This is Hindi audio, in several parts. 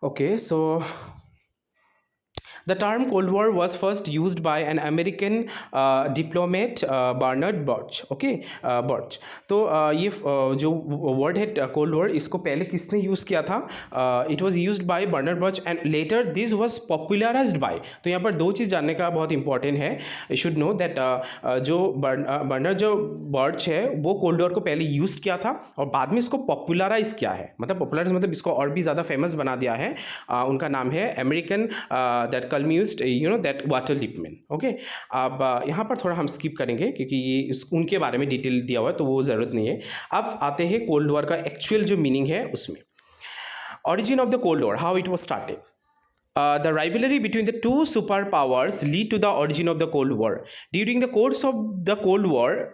Okay, so the term Cold War was first used by an American diplomat Bernard Burch. Okay, Burch. तो ये जो वर्ड है कोल्ड वॉर, इसको पहले किसने यूज़ किया था? It was used by Bernard Birch and later this was popularised by. तो यहाँ पर दो चीज़ जानने का बहुत इंपॉर्टेंट है। यू शुड नो दैट जो बर्नर्ड जो बर्च है वो कोल्ड वॉर को पहले यूज़ किया था और बाद में इसको पॉपुलराइज किया है। मतलब पॉपुलराइज मतलब इसको और भी ज़्यादा फेमस बना दिया है। उनका नाम है American that columnist that Walter Lippmann. Okay, अब यहाँ पर थोड़ा हम स्किप करेंगे क्योंकि ये उनके बारे में डिटेल दिया हुआ है तो वो ज़रूरत नहीं है। अब आते हैं कोल्ड वॉर का एक्चुअल जो मीनिंग है उसमें। Origin of the Cold War, how it was started. The rivalry between the two superpowers lead to the origin of the Cold War. During the course of the Cold War,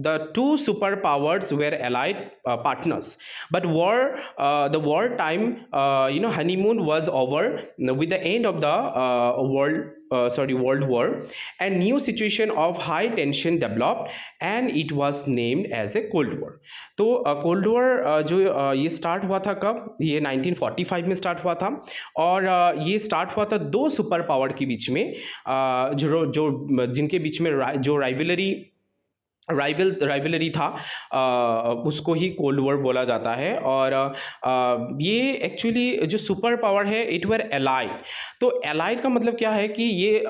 the two superpowers were allied partners. But the wartime, honeymoon was over with the end of the World War. A new situation of high tension developed, and it was named as a Cold War. तो कोल्ड वॉर जो ये स्टार्ट हुआ था कब? ये 1945 में स्टार्ट हुआ था और ये स्टार्ट हुआ था दो सुपर पावर के बीच में, जिनके बीच में जो राइवलरी था, उसको ही कोल्ड वॉर बोला जाता है। और ये एक्चुअली जो सुपर पावर है इट वर एलाइड। तो एलाइड का मतलब क्या है कि ये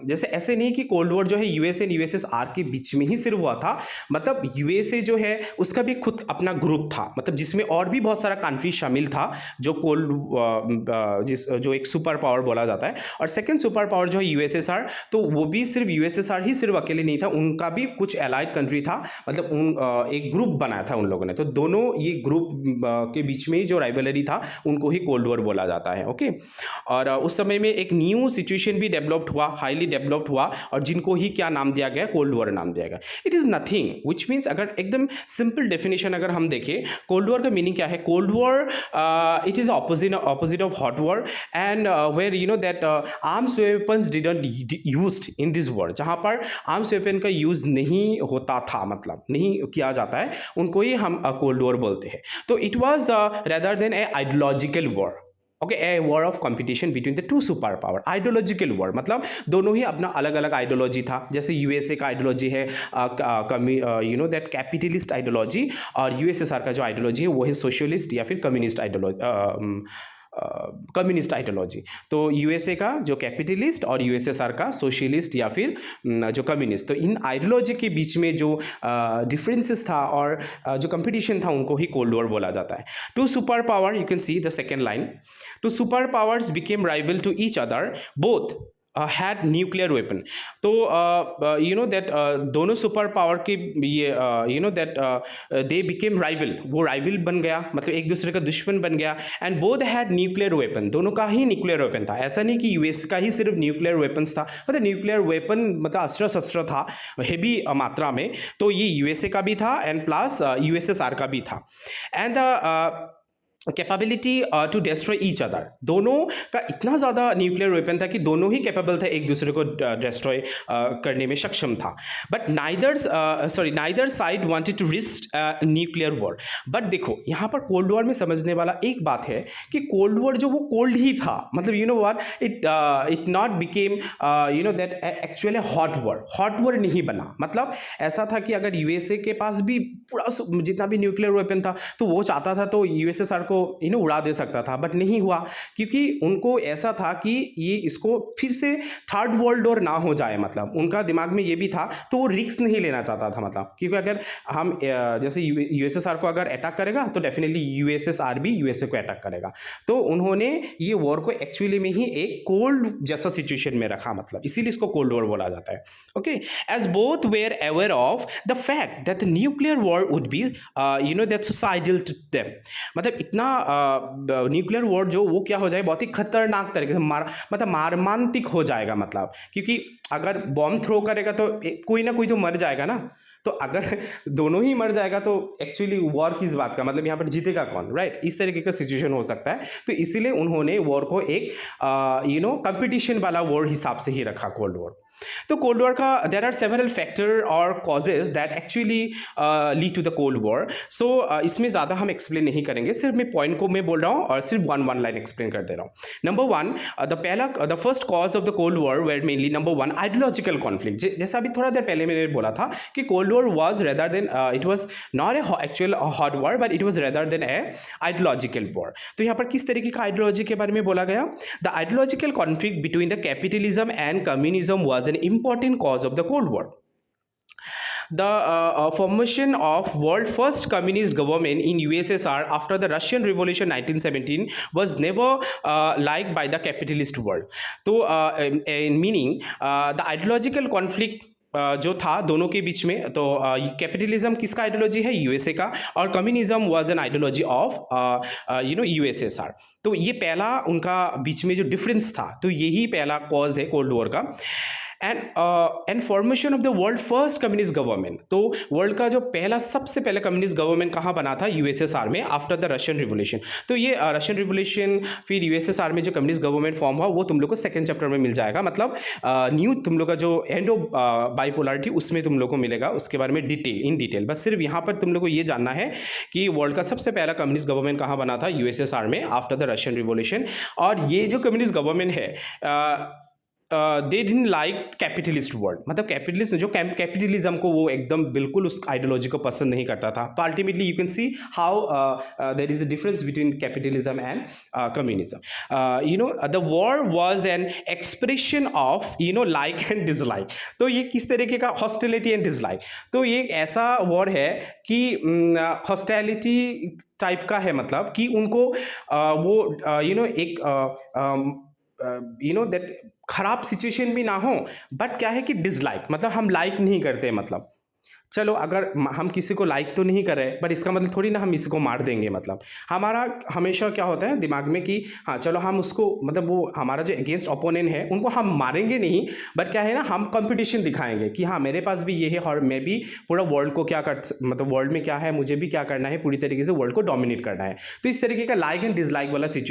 जैसे ऐसे नहीं कि कोल्ड वॉर जो है यूएस एंड यूएसएसआर के बीच में ही सिर्फ हुआ था। मतलब यूएसए जो है उसका भी खुद अपना ग्रुप था, मतलब जिसमें और भी बहुत सारा कंट्री शामिल था जो जो एक सुपर पावर बोला जाता है। और सेकेंड सुपर पावर जो है यूएसएसआर, तो वो भी सिर्फ यूएसएसआर ही सिर्फ अकेले नहीं था, उनका भी कुछ एलाइड कंट्री था। मतलब एक ग्रुप बनाया था उन लोगों ने। तो दोनों ये ग्रुप के बीच में जो राइवलरी था उनको ही कोल्ड वॉर बोला जाता है। ओके, और उस समय में एक न्यू सिचुएशन भी डेवलप्ड हुआ, हाईली डेवलप्ड हुआ, और जिनको ही क्या नाम दिया गया? कोल्ड वॉर नाम दिया गया। It is nothing which means, अगर एकदम सिंपल डेफिनेशन अगर हम देखें कोल्ड वॉर का मीनिंग क्या है? Cold war it is opposite of hot war and where you know that arms weapons didn't used in this war. जहाँ पर आर्म्स वेपन का यूज़ नहीं होता था, मतलब नहीं किया जाता है, उनको ही हम कोल्ड वॉर बोलते हैं। तो it was rather than a ideological war. Okay, a war of competition between the two super power. Ideological war मतलब दोनों ही अपना अलग अलग आइडियोलॉजी था। जैसे यूएसए का आइडियोलॉजी है दैट कैपिटलिस्ट आइडियोलॉजी, और यूएसएसआर का जो आइडियोलॉजी है वो है सोशलिस्ट या फिर कम्युनिस्ट आइडियोलॉजी। तो यूएसए का जो कैपिटलिस्ट और यूएसएसआर का सोशलिस्ट या फिर जो कम्युनिस्ट। तो इन आइडियोलॉजी के बीच में जो डिफरेंसेस था और जो कंपटीशन था उनको ही कोल्ड वॉर बोला जाता है। Two superpower, you can see the second line, two superpowers became rival to each other, both had nuclear weapon. तो दोनों सुपर पावर के ये दे बिकेम राइवल, वो राइवल बन गया, मतलब एक दूसरे का दुश्मन बन गया। And both had nuclear weapon, दोनों का ही न्यूक्लियर वेपन था। ऐसा नहीं कि यूएस का ही सिर्फ न्यूक्लियर वेपन्स था, मतलब न्यूक्लियर वेपन मतलब अस्त्र शस्त्र था हेवी मात्रा में। तो ये यूएसए का भी था एंड प्लस यूएसएसआर का भी था। And capability to destroy each other, दोनों का इतना ज़्यादा न्यूक्लियर वेपन था कि दोनों ही कैपेबल थे एक दूसरे को डिस्ट्रॉय करने में सक्षम था। But neither side wanted to risk nuclear war. But देखो यहाँ पर कोल्ड वॉर में समझने वाला एक बात है कि कोल्ड वॉर जो वो कोल्ड ही था, मतलब it not became that actually hot war नहीं बना। मतलब ऐसा था कि अगर यूएसए के पास भी पूरा जितना भी न्यूक्लियर वेपन था तो वो चाहता था तो यूएसएसआर को उड़ा दे सकता था, बट नहीं हुआ क्योंकि उनको ऐसा था कि ये इसको फिर से थर्ड वर्ल्ड वॉर ना हो जाए। मतलब उनका दिमाग में ये भी था, तो वो रिस्क नहीं लेना चाहता था। मतलब क्योंकि अगर हम जैसे यूएसएसआर को अगर अटैक करेगा तो डेफिनेटली यूएसएसआर भी यूएसए को अटैक करेगा। तो उन्होंने ये वॉर को एक्चुअली में ही एक कोल्ड जैसा सिचुएशन में रखा, मतलब इसीलिए इसको कोल्ड वॉर बोला जाता है। Okay, as both were aware of the fact that nuclear war would be that suicidal to them. मतलब इतना न्यूक्लियर वॉर जो वो क्या हो जाए, बहुत ही खतरनाक तरीके से मारमांतिक हो जाएगा। मतलब क्योंकि अगर बॉम्ब थ्रो करेगा तो कोई ना कोई तो मर जाएगा ना। तो अगर दोनों ही मर जाएगा तो एक्चुअली वॉर किस बात का, मतलब यहाँ पर जीतेगा कौन, राइट? इस तरीके का सिचुएशन हो सकता है। तो इसीलिए उन्होंने वॉर को एक कंपटीशन वाला वॉर हिसाब से ही रखा, कोल्ड वॉर। तो कोल्ड वॉर का देर आर सेवरल फैक्टर और causes that actually lead to the cold war. So इसमें ज़्यादा हम एक्सप्लेन नहीं करेंगे, सिर्फ मैं पॉइंट को मैं बोल रहा हूँ और सिर्फ वन लाइन एक्सप्लेन कर दे रहा हूँ। Number one, the first cause of the cold war were mainly number one ideological conflict. जैसा अभी थोड़ा देर पहले मैंने बोला था कि cold war was rather than it was not a actual hot war but it was rather than a ideological war. तो यहाँ पर किस तरीके का आइडियोलॉजी के बारे में बोला गया? The ideological conflict between the capitalism and communism was an important cause of the Cold War. The formation of world first communist government in USSR after the Russian Revolution 1917 was never liked by the capitalist world. तो in meaning the ideological conflict जो था दोनों के बीच में, तो कैपिटलिज्म किसका आइडियोलॉजी है? यूएसए का, और communism was an ideology of USSR. तो ये पहला उनका बीच में जो डिफरेंस था, तो यही पहला कॉज है कोल्ड वॉर का। And formation of the world first communist government, तो वर्ल्ड का जो पहला सबसे पहले कम्युनिस्ट गवर्नमेंट कहाँ बना था? यूएसएसआर में, आफ्टर द रशियन रिवोल्यूशन। तो ये रशियन रिवोल्यूशन फिर यूएसएसआर में जो कम्युनिस्ट गवर्नमेंट फॉर्म हुआ वो तुम लोग को सेकंड चैप्टर में मिल जाएगा, मतलब न्यू तुम लोग का जो एंड ऑफ बाइपोलरिटी उसमें तुम लोग को मिलेगा, उसके बारे में इन डिटेल। बस सिर्फ यहाँ पर तुम लोग को ये जानना है कि वर्ल्ड का सबसे पहला कम्युनिस्ट गवर्नमेंट कहाँ बना था? यूएसएसआर में, आफ्टर द रशियन रिवोल्यूशन। और ये जो कम्युनिस्ट गवर्नमेंट है they didn't like capitalist world, मतलब कैपिटलिस्ट जो कैपिटलिज्म को वो एकदम बिल्कुल उस आइडियोलॉजी को पसंद नहीं करता था। तो ultimately you can see how there is a difference between capitalism and communism. You know the war was an expression of like and dislike. तो ये किस तरीके का हॉस्टिलिटी एंड डिसलाइक, तो ये एक ऐसा वॉर है कि हॉस्टिलिटी टाइप का है, मतलब कि उनको वो एक दैट खराब सिचुएशन भी ना हो, बट क्या है कि डिसलाइक, मतलब हम लाइक नहीं करते। मतलब चलो अगर हम किसी को लाइक तो नहीं कर रहे, बट इसका मतलब थोड़ी ना हम इसी को मार देंगे। मतलब हमारा हमेशा क्या होता है दिमाग में कि हाँ चलो हम उसको, मतलब वो हमारा जो अगेंस्ट ओपोनेंट है उनको हम मारेंगे नहीं, बट क्या है ना, हम कंपटीशन दिखाएंगे कि हाँ मेरे पास भी ये है और मैं भी पूरा वर्ल्ड को क्या कर, मतलब वर्ल्ड में क्या है मुझे भी क्या करना है, पूरी तरीके से वर्ल्ड को डोमिनेट करना है। तो इस तरीके का लाइक एंड डिसलाइक वाला सिचुएशन